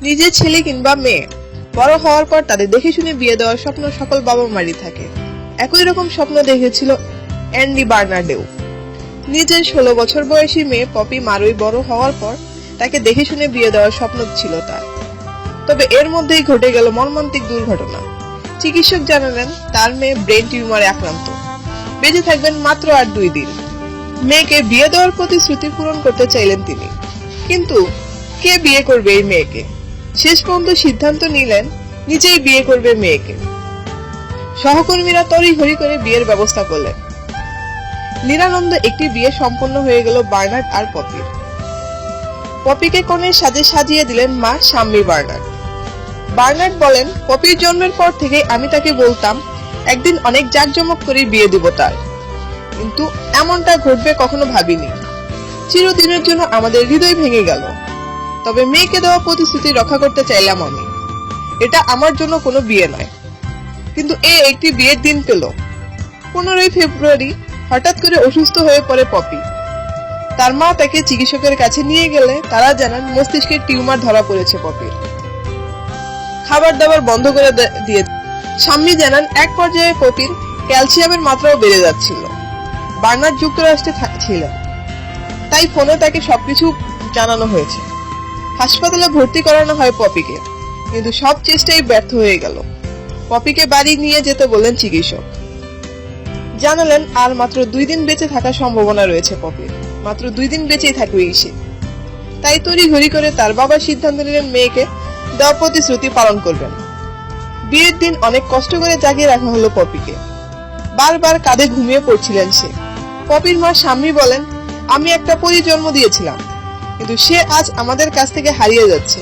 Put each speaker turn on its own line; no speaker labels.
নিজের ছেলে কিংবা মেয়ে বড় হওয়ার পর তাদের দেখে শুনে বিয়ে দেওয়ার স্বপ্ন সকল বাবা মারই থাকে। একই রকম স্বপ্ন দেখেছিল অ্যান্ডি বার্নার্ডেও। নিজের 16 বছর বয়সী মেয়ে পপি মারুই বড় হওয়ার পর তাকে দেখে শুনে বিয়ে দেওয়ার স্বপ্ন ছিল তার। তবে এর মধ্যেই ঘটে গেল মর্মান্তিক দুর্ঘটনা। চিকিৎসক জানালেন তার মেয়ে ব্রেন টিউমারে আক্রান্ত, বেঁচে থাকবেন মাত্র আর 2 দিন। মেয়েকে বিয়ে দেওয়ার প্রতিশ্রুতি পূরণ করতে চাইলেন তিনি, কিন্তু কে বিয়ে করবে এই মেয়েকে? শেষ পর্যন্ত সিদ্ধান্ত নিলেন নিজেই বিয়ে করবে মেয়েকে। সহকর্মীরা তড়িঘড়ি করে বিয়ের ব্যবস্থা করলেন। নিরানন্দে একটি বিয়ে সম্পন্ন হয়ে গেল বার্নার্ড আর পপির। পপিকে কনের সাজে সাজিয়ে দিলেন মা শাম্মী বার্নার্ড। বার্নার্ড বলেন, পপির জন্মের পর থেকে আমি তাকে বলতাম একদিন অনেক জাঁকজমক করে বিয়ে দিব তার, কিন্তু এমনটা ঘটবে কখনো ভাবিনি। চিরদিনের জন্য আমাদের হৃদয় ভেঙে গেল। তবে মেয়েকে দেওয়া প্রতিশ্রুতি রক্ষা করতে চাইলাম আমি। এটা আমার জন্য কোনো বিয়ে নয়। কিন্তু একটি বিয়ের দিন পেল। 15 ফেব্রুয়ারি হঠাৎ করে অসুস্থ হয়ে পড়ে পপি। তার মা তাকে চিকিৎসকের কাছে নিয়ে গেলে তারা জানান মস্তিষ্কের টিউমার ধরা পড়েছে পপির। খাবার দাবার বন্ধ করে দিয়ে শাম্মী জানান এক পর্যায়ে পপির ক্যালসিয়ামের মাত্রাও বেড়ে যাচ্ছিল। বার্নার্ড যুক্তরাষ্ট্রে ছিলেন, তাই ফোনে তাকে সবকিছু জানানো হয়েছে। হাসপাতালে ভর্তি করানো হয় পপিকে, কিন্তু সব চেষ্টাই ব্যর্থ হয়ে গেল। পপিকে বাড়ি নিয়ে যেতে বললেন চিকিৎসক। জানালেন আর মাত্র 2 দিন বেঁচে থাকার সম্ভাবনা রয়েছে পপির। মাত্র 2 দিন বেঁচেই থাকবে সে। তাই তড়িঘড়ি করে তার বাবা সিদ্ধান্ত নিলেন মেয়েকে দেওয়া প্রতিশ্রুতি পালন করবেন। বিয়ের দিন অনেক কষ্ট করে জাগিয়ে রাখা হলো পপিকে। বারবার কাঁধে ঘুমিয়ে পড়ছিলেন সে। পপির মা শাম্মী বলেন, আমি একটা পরী জন্ম দিয়েছিলাম, কিন্তু সে আজ আমাদের কাছ থেকে হারিয়ে যাচ্ছে।